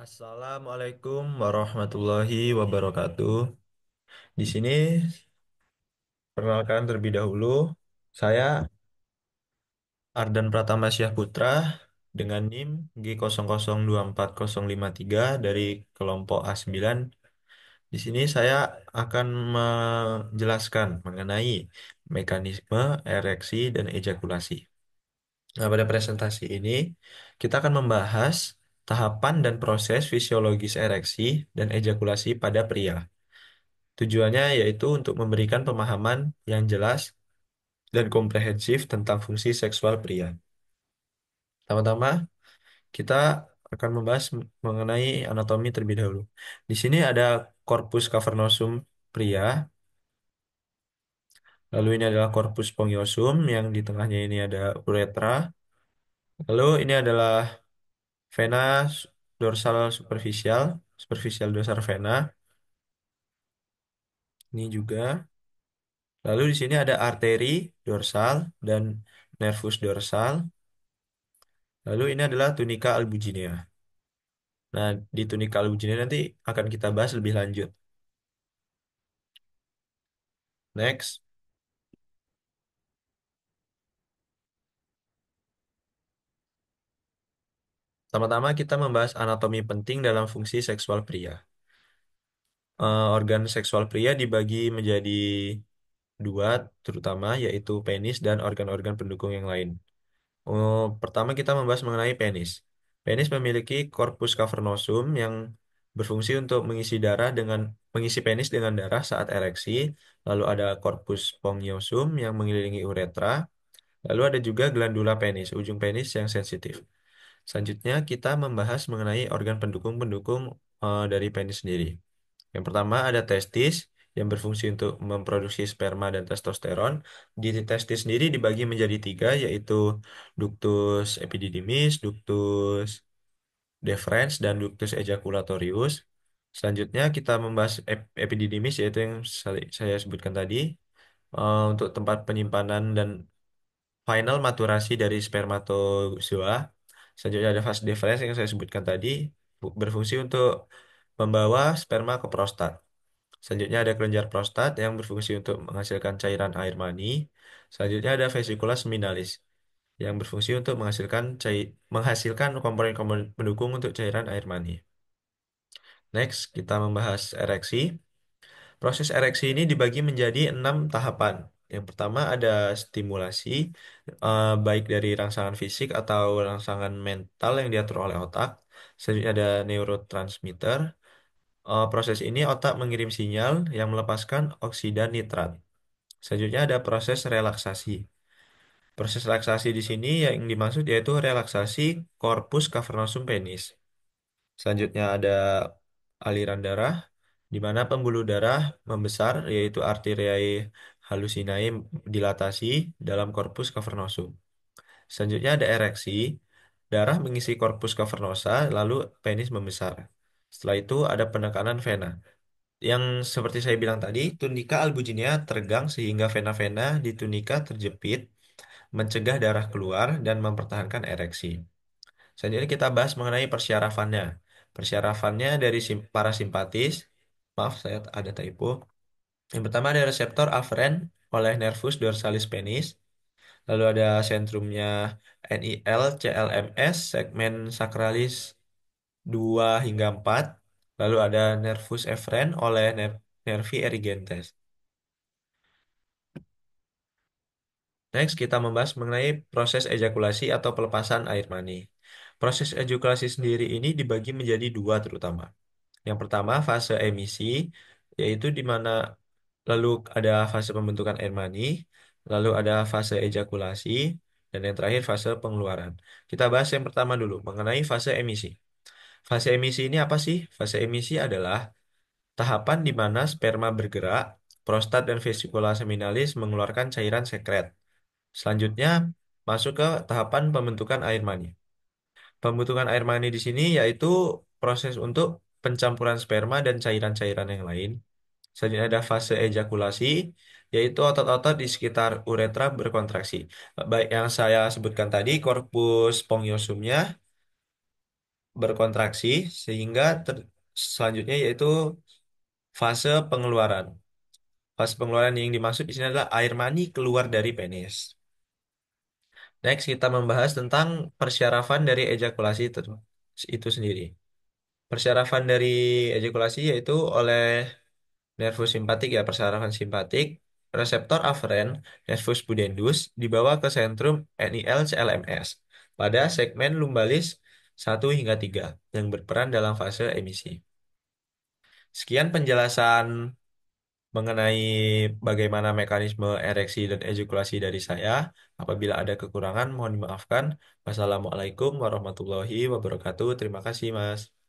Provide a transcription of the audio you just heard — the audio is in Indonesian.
Assalamualaikum warahmatullahi wabarakatuh. Di sini perkenalkan terlebih dahulu, saya Ardan Pratama Syah Putra dengan NIM G002405 dari kelompok A9. Di sini saya akan menjelaskan mengenai mekanisme ereksi dan ejakulasi. Nah, pada presentasi ini kita akan membahas tahapan dan proses fisiologis ereksi dan ejakulasi pada pria. Tujuannya yaitu untuk memberikan pemahaman yang jelas dan komprehensif tentang fungsi seksual pria. Pertama-tama, kita akan membahas mengenai anatomi terlebih dahulu. Di sini ada corpus cavernosum pria, lalu ini adalah corpus spongiosum yang di tengahnya ini ada uretra, lalu ini adalah vena dorsal superficial, superficial dorsal vena, ini juga. Lalu di sini ada arteri dorsal dan nervus dorsal. Lalu ini adalah tunika albuginea. Nah, di tunika albuginea nanti akan kita bahas lebih lanjut. Next, pertama-tama kita membahas anatomi penting dalam fungsi seksual pria. Organ seksual pria dibagi menjadi dua, terutama yaitu penis dan organ-organ pendukung yang lain. Pertama kita membahas mengenai penis. Penis memiliki corpus cavernosum yang berfungsi untuk mengisi penis dengan darah saat ereksi. Lalu ada corpus spongiosum yang mengelilingi uretra. Lalu ada juga glandula penis, ujung penis yang sensitif. Selanjutnya kita membahas mengenai organ pendukung-pendukung dari penis sendiri. Yang pertama ada testis yang berfungsi untuk memproduksi sperma dan testosteron. Di testis sendiri dibagi menjadi tiga, yaitu ductus epididymis, ductus deferens, dan ductus ejaculatorius. Selanjutnya kita membahas epididymis, yaitu yang saya sebutkan tadi, untuk tempat penyimpanan dan final maturasi dari spermatozoa. Selanjutnya ada vas deferens yang saya sebutkan tadi, berfungsi untuk membawa sperma ke prostat. Selanjutnya ada kelenjar prostat yang berfungsi untuk menghasilkan cairan air mani. Selanjutnya ada vesicula seminalis yang berfungsi untuk menghasilkan komponen-komponen pendukung untuk cairan air mani. Next, kita membahas ereksi. Proses ereksi ini dibagi menjadi 6 tahapan. Yang pertama ada stimulasi, baik dari rangsangan fisik atau rangsangan mental yang diatur oleh otak. Selanjutnya ada neurotransmitter. Proses ini otak mengirim sinyal yang melepaskan oksida nitrat. Selanjutnya ada proses relaksasi. Proses relaksasi di sini yang dimaksud yaitu relaksasi corpus cavernosum penis. Selanjutnya ada aliran darah, di mana pembuluh darah membesar, yaitu arteriae hallucinae dilatasi dalam corpus cavernosum. Selanjutnya ada ereksi, darah mengisi corpus cavernosa, lalu penis membesar. Setelah itu ada penekanan vena. Yang seperti saya bilang tadi, tunika albuginea tergang sehingga vena-vena di tunika terjepit, mencegah darah keluar dan mempertahankan ereksi. Selanjutnya kita bahas mengenai persyarafannya. Persyarafannya dari parasimpatis, maaf saya ada typo. Yang pertama ada reseptor aferen oleh nervus dorsalis penis, lalu ada sentrumnya NIL CLMS segmen sacralis 2 hingga 4, lalu ada nervus eferen oleh nervi erigentes. Next, kita membahas mengenai proses ejakulasi atau pelepasan air mani. Proses ejakulasi sendiri ini dibagi menjadi dua terutama. Yang pertama, fase emisi, yaitu di mana lalu ada fase pembentukan air mani, lalu ada fase ejakulasi, dan yang terakhir fase pengeluaran. Kita bahas yang pertama dulu, mengenai fase emisi. Fase emisi ini apa sih? Fase emisi adalah tahapan di mana sperma bergerak, prostat dan vesikula seminalis mengeluarkan cairan sekret. Selanjutnya masuk ke tahapan pembentukan air mani. Pembentukan air mani di sini yaitu proses untuk pencampuran sperma dan cairan-cairan yang lain. Selanjutnya ada fase ejakulasi, yaitu otot-otot di sekitar uretra berkontraksi. Baik yang saya sebutkan tadi, korpus spongiosumnya, berkontraksi sehingga selanjutnya yaitu fase pengeluaran. Fase pengeluaran yang dimaksud di sini adalah air mani keluar dari penis. Next, kita membahas tentang persyarafan dari ejakulasi itu sendiri. Persyarafan dari ejakulasi yaitu oleh nervus simpatik ya, persyarafan simpatik, reseptor aferen, nervus pudendus dibawa ke sentrum NIL CLMS pada segmen lumbalis 1 hingga 3 yang berperan dalam fase emisi. Sekian penjelasan mengenai bagaimana mekanisme ereksi dan ejakulasi dari saya. Apabila ada kekurangan, mohon dimaafkan. Wassalamualaikum warahmatullahi wabarakatuh. Terima kasih, Mas.